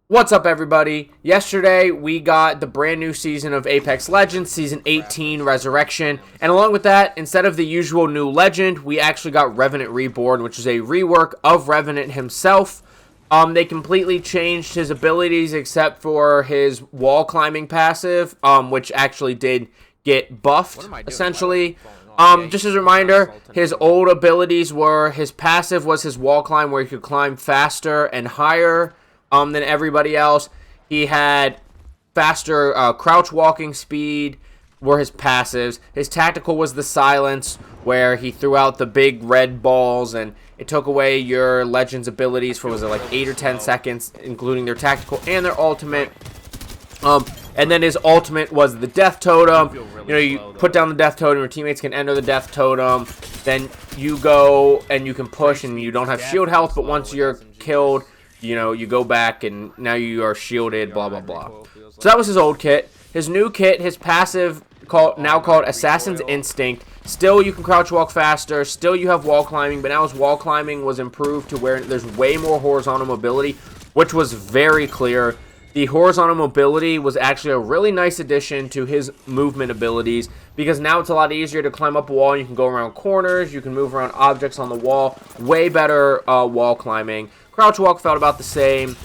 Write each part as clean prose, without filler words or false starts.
What's up, everybody? Yesterday, we got the brand new season of Apex Legends, Season 18 Resurrection, and along with that, instead of the usual new legend, we actually got Revenant Reborn, which is a rework of Revenant himself. They completely changed his abilities except for his wall climbing passive, which actually did get buffed, essentially. Just as a reminder, his old abilities were, his passive was his wall climb, where he could climb faster and higher than everybody else. He had faster crouch walking speed were his passives. His tactical was the silence, where he threw out the big red balls and it took away your Legends abilities for, was it like 8 or 10 seconds, including their tactical and their ultimate. And then his ultimate was the death totem. You know, you put down the death totem, your teammates can enter the death totem, then you go and you can push and you don't have shield health, but once you're killed, you know, you go back and now you are shielded, blah, blah, blah. So that was his old kit. His new kit, his passive, now called Assassin's Instinct. Still, you can crouch walk faster. Still, you have wall climbing, but now his wall climbing was improved to where there's way more horizontal mobility, which was very clear. The horizontal mobility was actually a really nice addition to his movement abilities, because now it's a lot easier to climb up a wall. You can go around corners, you can move around objects on the wall. Way better wall climbing. Crouch walk felt about the same.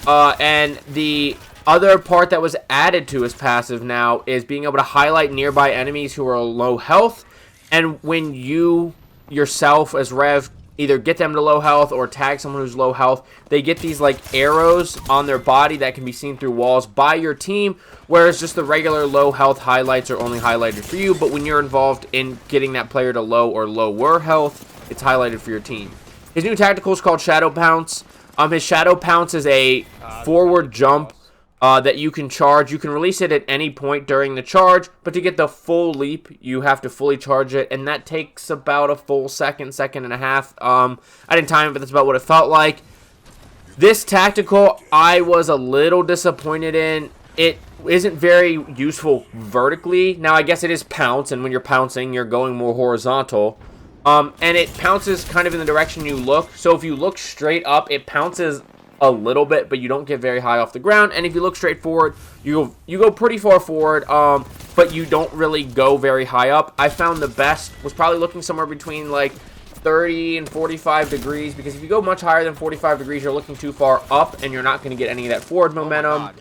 And the other part that was added to his passive now is being able to highlight nearby enemies who are low health. And when you yourself as Rev either get them to low health or tag someone who's low health, they get these like arrows on their body that can be seen through walls by your team, whereas just the regular low health highlights are only highlighted for you. But when you're involved in getting that player to low or lower health, it's highlighted for your team. His new tactical is called Shadow Pounce. His Shadow Pounce is a forward jump that you can charge. You can release it at any point during the charge, but to get the full leap, you have to fully charge it, and that takes about a full second and a half. I didn't time it, but that's about what it felt like. This tactical, I was a little disappointed in. It isn't very useful vertically. Now, I guess it is pounce, and when you're pouncing, you're going more horizontal. And it pounces kind of in the direction you look. So if you look straight up, it pounces a little bit, but you don't get very high off the ground. And if you look straight forward, you go pretty far forward, but you don't really go very high up. I found the best was probably looking somewhere between like 30 and 45 degrees, because if you go much higher than 45 degrees, you're looking too far up and you're not going to get any of that forward momentum.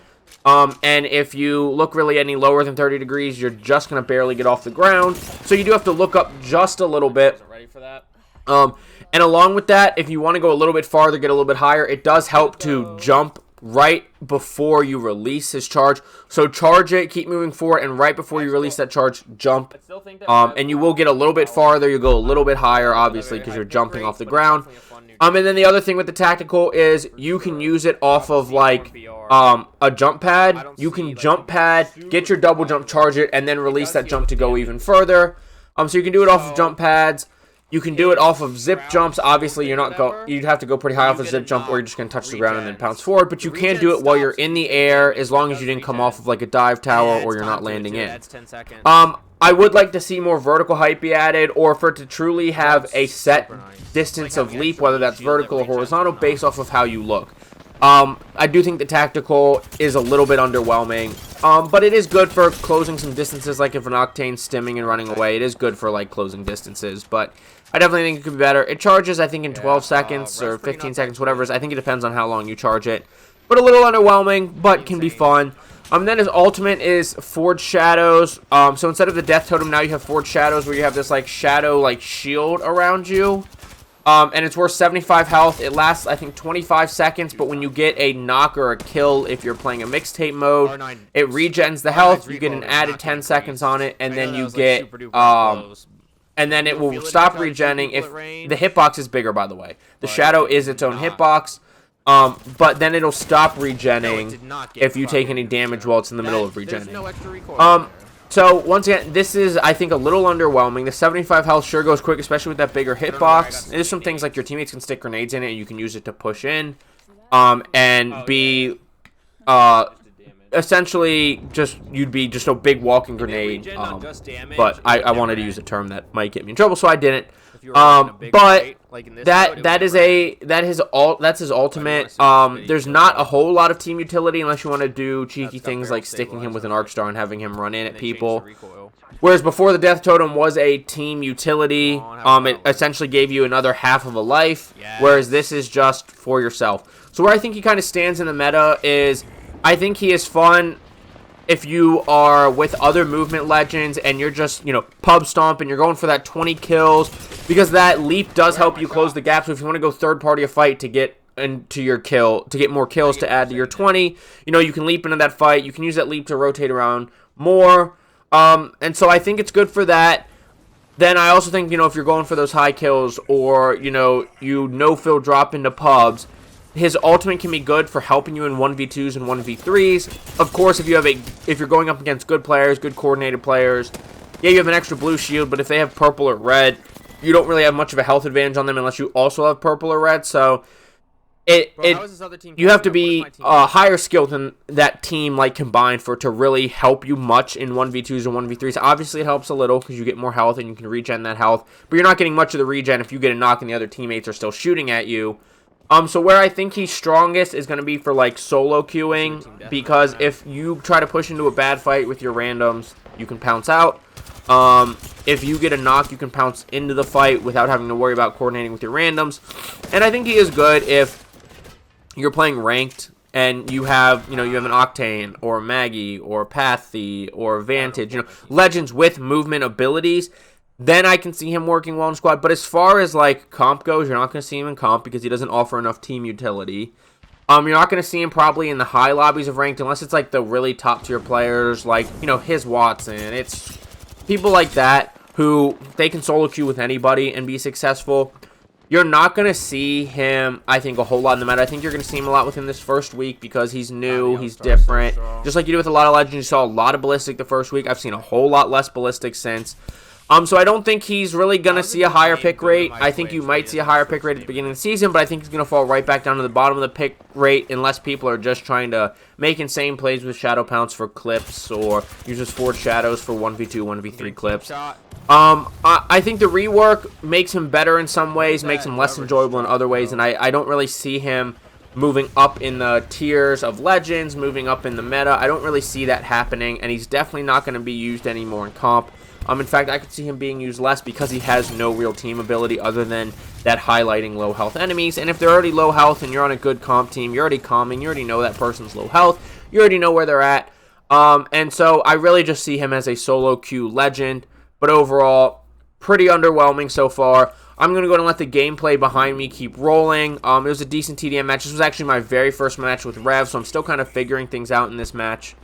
And if you look really any lower than 30 degrees, you're just going to barely get off the ground. So you do have to look up just a little bit. And along with that, if you want to go a little bit farther, get a little bit higher, it does help to jump right before you release his charge. So charge it, keep moving forward, and right before you release that charge, jump. And you will get a little bit farther. You go a little bit higher, obviously, because you're jumping off the ground. And then the other thing with the tactical is you can use it off of like a jump pad. You can jump pad, get your double jump, charge it, and then release that jump to go even further. So you can do it off of jump pads. You can do it off of zip jumps. Obviously, you'd have to go pretty high off a zip jump, or you're just going to touch the ground and then pounce forward. But you can do it while you're in the air, as long as you didn't come off of like a dive tower or you're not landing in. I would like to see more vertical height be added, or for it to truly have a set distance of leap, whether that's vertical or horizontal, based off of how you look. I do think the tactical is a little bit underwhelming, but it is good for closing some distances, like if an Octane's stimming and running away. It is good for like closing distances, but I definitely think it could be better. It charges, I think, in 12 seconds or 15 seconds, whatever it is. I think it depends on how long you charge it, but a little underwhelming, but can be fun. Then his ultimate is Forged Shadows. So instead of the death totem, now you have Forged Shadows, where you have this like shadow like shield around you. And it's worth 75 health. It lasts, I think, 25 seconds, but when you get a knock or a kill, if you're playing a mixtape mode, it regens the health. You get an added 10 seconds on it, and then you get, and then it will stop regenning if the hitbox is bigger, by the way. The shadow is its own hitbox, but then it'll stop regenning if you take any damage while it's in the middle of regenning. So, once again, this is, I think, a little underwhelming. The 75 health sure goes quick, especially with that bigger hitbox. There's some things like your teammates can stick grenades in it, and you can use it to push in. And be, essentially, you'd be just a big walking grenade. But I wanted to use a term that might get me in trouble, so I didn't. But Like in this that's his ultimate. There's not a whole lot of team utility unless you want to do cheeky things like sticking him with an arc star and having him run in at people. Whereas before, the death totem was a team utility. It essentially gave you another half of a life, whereas this is just for yourself. So where I think he kind of stands in the meta is, I think he is fun if you are with other movement legends and you're just, pub stomp and you're going for that 20 kills, because that leap does help you close the gap. So if you want to go third party a fight to get into your kill, to get more kills to add to your 20, you can leap into that fight. You can use that leap to rotate around more. And so I think it's good for that. Then I also think, if you're going for those high kills, or, you no-fill drop into pubs, his ultimate can be good for helping you in 1v2s and 1v3s. Of course, if you're going up against good players, good coordinated players, yeah, you have an extra blue shield, but if they have purple or red, you don't really have much of a health advantage on them unless you also have purple or red. So you have to be higher skilled than that team, like, combined, for it to really help you much in 1v2s and 1v3s. Obviously, it helps a little because you get more health and you can regen that health, but you're not getting much of the regen if you get a knock and the other teammates are still shooting at you. So where I think he's strongest is going to be for, like, solo queuing, because if you try to push into a bad fight with your randoms, you can pounce out. If you get a knock, you can pounce into the fight without having to worry about coordinating with your randoms. And I think he is good if you're playing ranked and you have, you have an Octane or a Maggie or a Pathy or a Vantage, legends with movement abilities. Then I can see him working well in squad. But as far as, like, comp goes, you're not going to see him in comp because he doesn't offer enough team utility. You're not going to see him probably in the high lobbies of ranked unless it's, like, the really top-tier players, like, his Watson. It's people like that who they can solo queue with anybody and be successful. You're not going to see him, I think, a whole lot in the meta. I think you're going to see him a lot within this first week because he's new, he's different. Just like you do with a lot of legends, you saw a lot of ballistic the first week. I've seen a whole lot less ballistic since. So I don't think he's really going to see a higher pick rate. I think you might see a higher pick rate at the beginning of the season, but I think he's going to fall right back down to the bottom of the pick rate unless people are just trying to make insane plays with Shadow Pounce for clips or uses Forged Shadows for 1v2, 1v3 clips. I think the rework makes him better in some ways, makes him less enjoyable in other ways, and I don't really see him moving up in the tiers of legends, moving up in the meta. I don't really see that happening, and he's definitely not going to be used anymore in comp. In fact, I could see him being used less because he has no real team ability other than that highlighting low health enemies. And if they're already low health and you're on a good comp team, you're already calming, you already know that person's low health, you already know where they're at. And so I really just see him as a solo queue legend, but overall, pretty underwhelming so far. I'm going to go ahead and let the gameplay behind me keep rolling. It was a decent TDM match. This was actually my very first match with Rev, so I'm still kind of figuring things out in this match.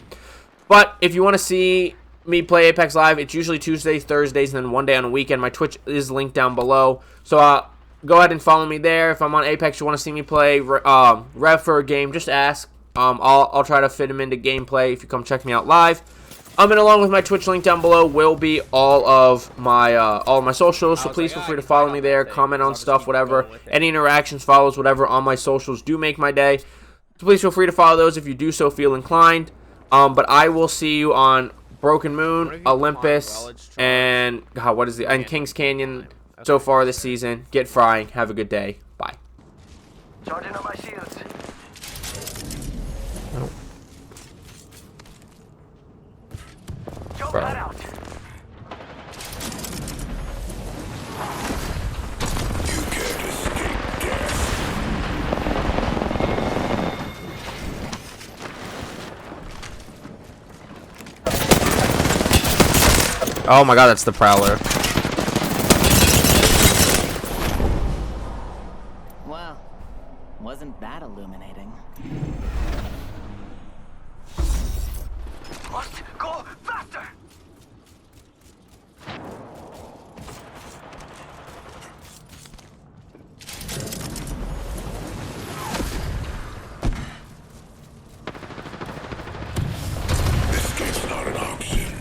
But if you want to see me play Apex Live, it's usually Tuesdays, Thursdays, and then one day on a weekend. My Twitch is linked down below, so go ahead and follow me there. If I'm on Apex, you want to see me play Rev for a game, just ask. I'll try to fit him into gameplay if you come check me out live. And along with my Twitch link down below will be all of my socials, so please feel free to follow me there, comment on stuff, whatever. Any interactions, follows, whatever on my socials do make my day. So please feel free to follow those if you do so feel inclined. But I will see you on Broken Moon, Olympus, and and Kings Canyon so far this season. Get frying. Have a good day. Bye. Charging on my shields. Jump that out. You can't escape death. Oh my god, that's the Prowler. Well, wasn't that illuminating? Must go faster! Escape's not an option.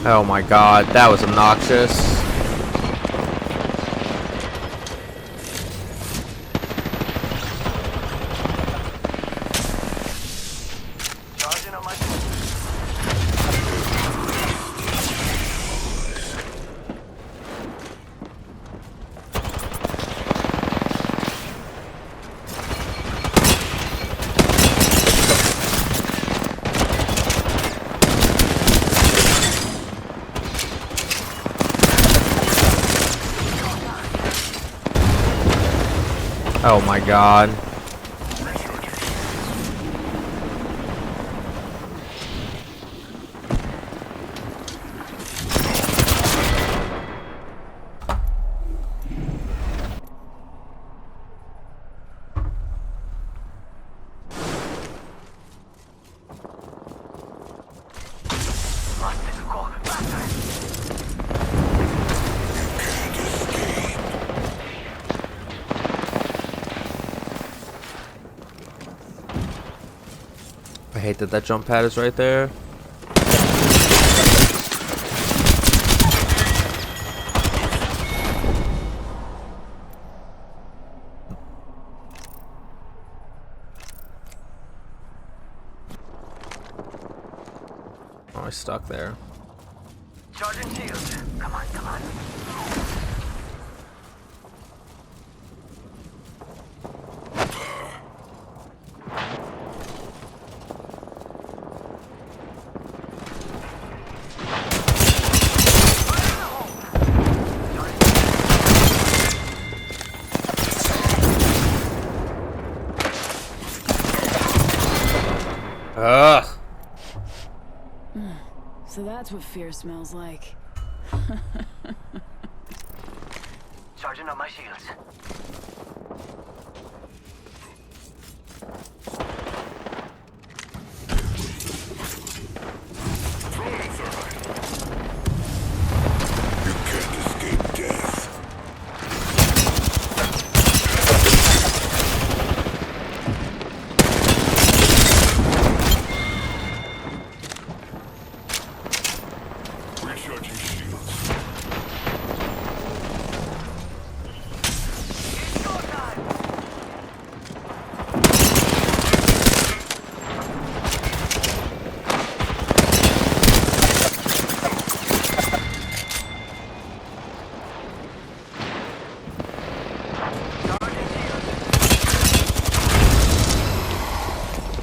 Oh my god, that was obnoxious. Charging on my Oh my god. go faster. I hate that that jump pad is right there. Oh, I stuck there. Charging shields. Come on, come on. Ugh. So that's what fear smells like. Charging on my shields.